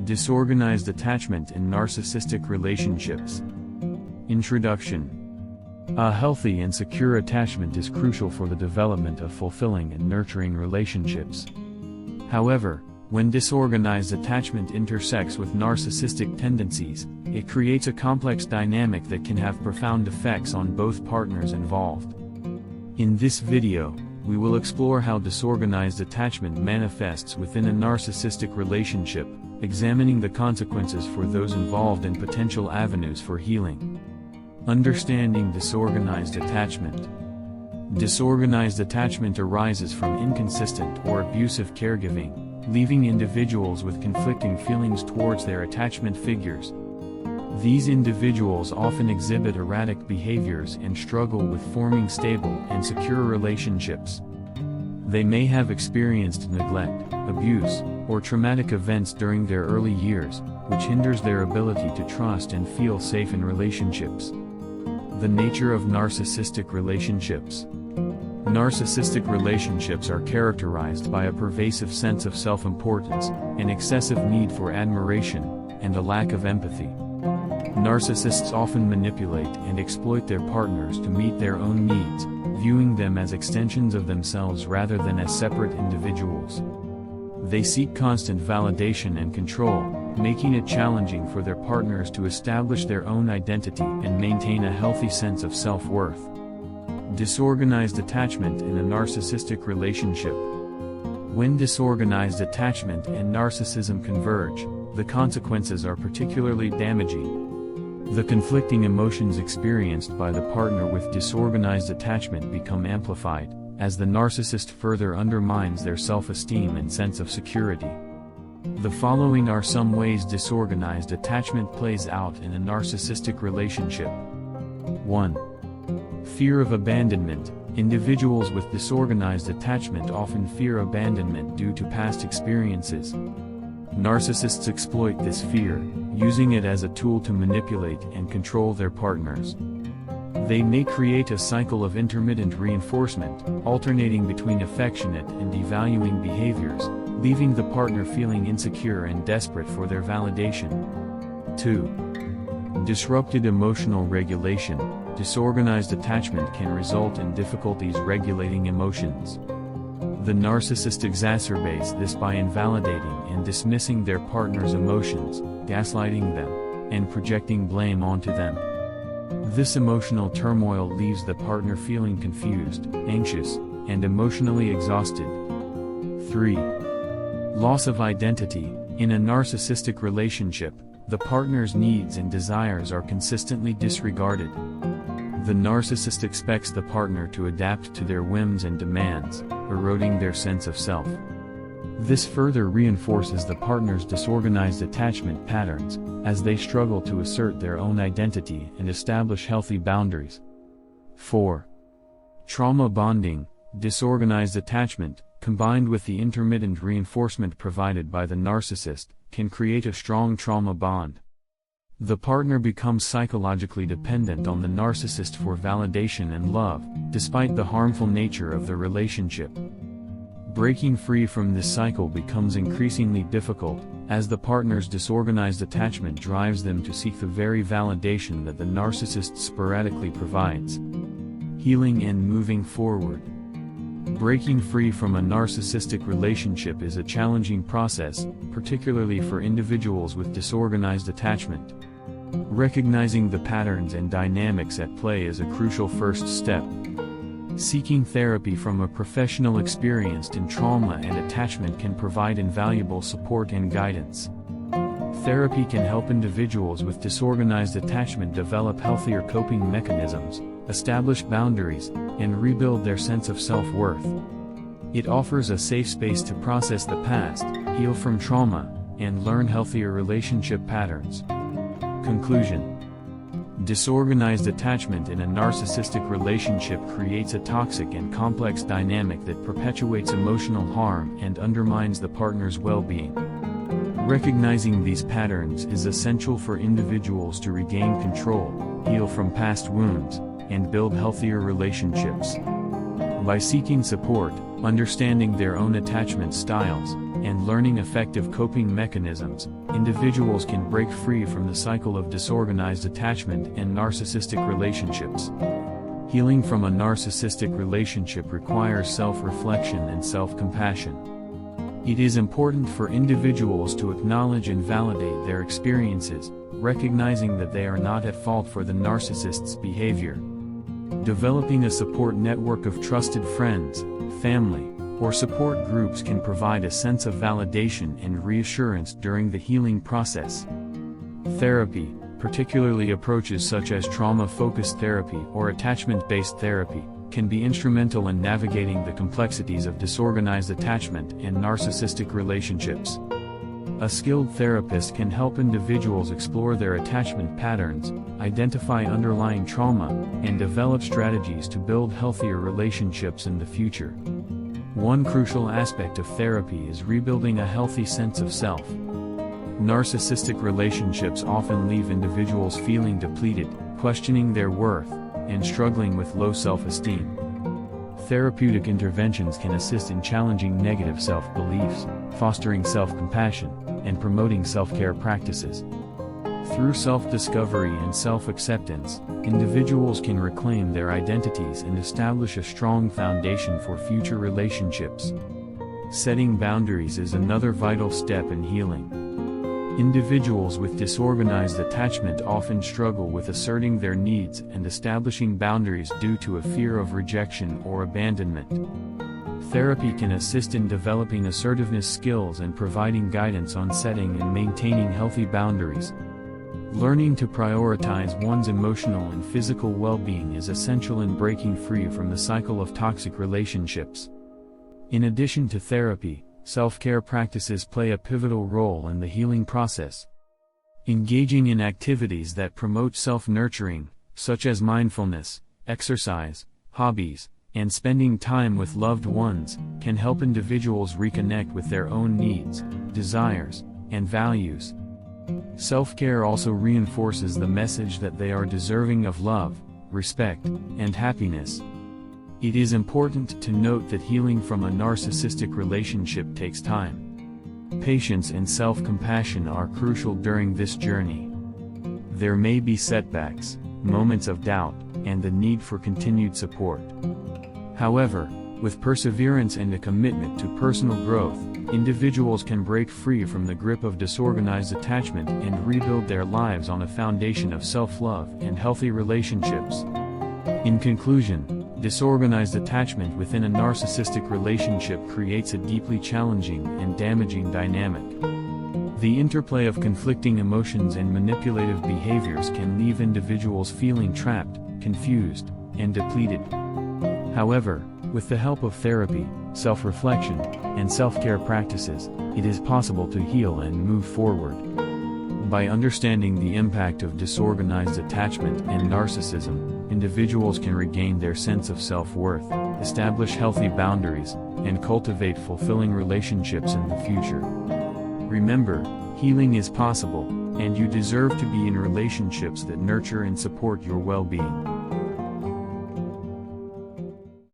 Disorganized attachment in narcissistic relationships. Introduction. A healthy and secure attachment is crucial for the development of fulfilling and nurturing relationships. However, when disorganized attachment intersects with narcissistic tendencies, it creates a complex dynamic that can have profound effects on both partners involved. In this video, we will explore how disorganized attachment manifests within a narcissistic relationship, examining the consequences for those involved and potential avenues for healing. Understanding disorganized attachment. Disorganized attachment arises from inconsistent or abusive caregiving, leaving individuals with conflicting feelings towards their attachment figures. These individuals often exhibit erratic behaviors and struggle with forming stable and secure relationships. They may have experienced neglect, abuse, or traumatic events during their early years, which hinders their ability to trust and feel safe in relationships. The nature of narcissistic relationships. Narcissistic relationships are characterized by a pervasive sense of self-importance, an excessive need for admiration, and a lack of empathy. Narcissists often manipulate and exploit their partners to meet their own needs, viewing them as extensions of themselves rather than as separate individuals. They seek constant validation and control, making it challenging for their partners to establish their own identity and maintain a healthy sense of self-worth. Disorganized attachment in a narcissistic relationship. When disorganized attachment and narcissism converge, the consequences are particularly damaging. The conflicting emotions experienced by the partner with disorganized attachment become amplified, as the narcissist further undermines their self-esteem and sense of security. The following are some ways disorganized attachment plays out in a narcissistic relationship. 1. Fear of abandonment. Individuals with disorganized attachment often fear abandonment due to past experiences. Narcissists exploit this fear, using it as a tool to manipulate and control their partners. They may create a cycle of intermittent reinforcement, alternating between affectionate and devaluing behaviors, leaving the partner feeling insecure and desperate for their validation. 2. Disrupted emotional regulation. Disorganized attachment can result in difficulties regulating emotions. The narcissist exacerbates this by invalidating and dismissing their partner's emotions, gaslighting them, and projecting blame onto them. This emotional turmoil leaves the partner feeling confused, anxious, and emotionally exhausted. 3. Loss of identity. In a narcissistic relationship, the partner's needs and desires are consistently disregarded. The narcissist expects the partner to adapt to their whims and demands, eroding their sense of self. This further reinforces the partner's disorganized attachment patterns, as they struggle to assert their own identity and establish healthy boundaries. 4. Trauma bonding. Disorganized attachment, combined with the intermittent reinforcement provided by the narcissist, can create a strong trauma bond. The partner becomes psychologically dependent on the narcissist for validation and love, despite the harmful nature of the relationship. Breaking free from this cycle becomes increasingly difficult, as the partner's disorganized attachment drives them to seek the very validation that the narcissist sporadically provides. Healing and moving forward. Breaking free from a narcissistic relationship is a challenging process, particularly for individuals with disorganized attachment. Recognizing the patterns and dynamics at play is a crucial first step. Seeking therapy from a professional experienced in trauma and attachment can provide invaluable support and guidance. Therapy can help individuals with disorganized attachment develop healthier coping mechanisms, establish boundaries, and rebuild their sense of self-worth. It offers a safe space to process the past, heal from trauma, and learn healthier relationship patterns. Conclusion. Disorganized attachment in a narcissistic relationship creates a toxic and complex dynamic that perpetuates emotional harm and undermines the partner's well-being. Recognizing these patterns is essential for individuals to regain control, heal from past wounds, and build healthier relationships. By seeking support, understanding their own attachment styles, and learning effective coping mechanisms, individuals can break free from the cycle of disorganized attachment and narcissistic relationships. Healing from a narcissistic relationship requires self-reflection and self-compassion. It is important for individuals to acknowledge and validate their experiences, recognizing that they are not at fault for the narcissist's behavior. Developing a support network of trusted friends, family, or support groups can provide a sense of validation and reassurance during the healing process. Therapy, particularly approaches such as trauma-focused therapy or attachment-based therapy, can be instrumental in navigating the complexities of disorganized attachment and narcissistic relationships. A skilled therapist can help individuals explore their attachment patterns, identify underlying trauma, and develop strategies to build healthier relationships in the future. One crucial aspect of therapy is rebuilding a healthy sense of self. Narcissistic relationships often leave individuals feeling depleted, questioning their worth, and struggling with low self-esteem. Therapeutic interventions can assist in challenging negative self-beliefs, fostering self-compassion, and promoting self-care practices. Through self-discovery and self-acceptance, individuals can reclaim their identities and establish a strong foundation for future relationships. Setting boundaries is another vital step in healing. Individuals with disorganized attachment often struggle with asserting their needs and establishing boundaries due to a fear of rejection or abandonment. Therapy can assist in developing assertiveness skills and providing guidance on setting and maintaining healthy boundaries. Learning to prioritize one's emotional and physical well-being is essential in breaking free from the cycle of toxic relationships. In addition to therapy, self-care practices play a pivotal role in the healing process. Engaging in activities that promote self-nurturing, such as mindfulness, exercise, hobbies, and spending time with loved ones, can help individuals reconnect with their own needs, desires, and values. Self-care also reinforces the message that they are deserving of love, respect, and happiness. It is important to note that healing from a narcissistic relationship takes time. Patience and self-compassion are crucial during this journey. There may be setbacks, moments of doubt, and the need for continued support. However, with perseverance and a commitment to personal growth, individuals can break free from the grip of disorganized attachment and rebuild their lives on a foundation of self-love and healthy relationships. In conclusion, disorganized attachment within a narcissistic relationship creates a deeply challenging and damaging dynamic. The interplay of conflicting emotions and manipulative behaviors can leave individuals feeling trapped, confused, and depleted. However, with the help of therapy, self-reflection, and self-care practices, it is possible to heal and move forward. By understanding the impact of disorganized attachment and narcissism, individuals can regain their sense of self-worth, establish healthy boundaries, and cultivate fulfilling relationships in the future. Remember, healing is possible, and you deserve to be in relationships that nurture and support your well-being.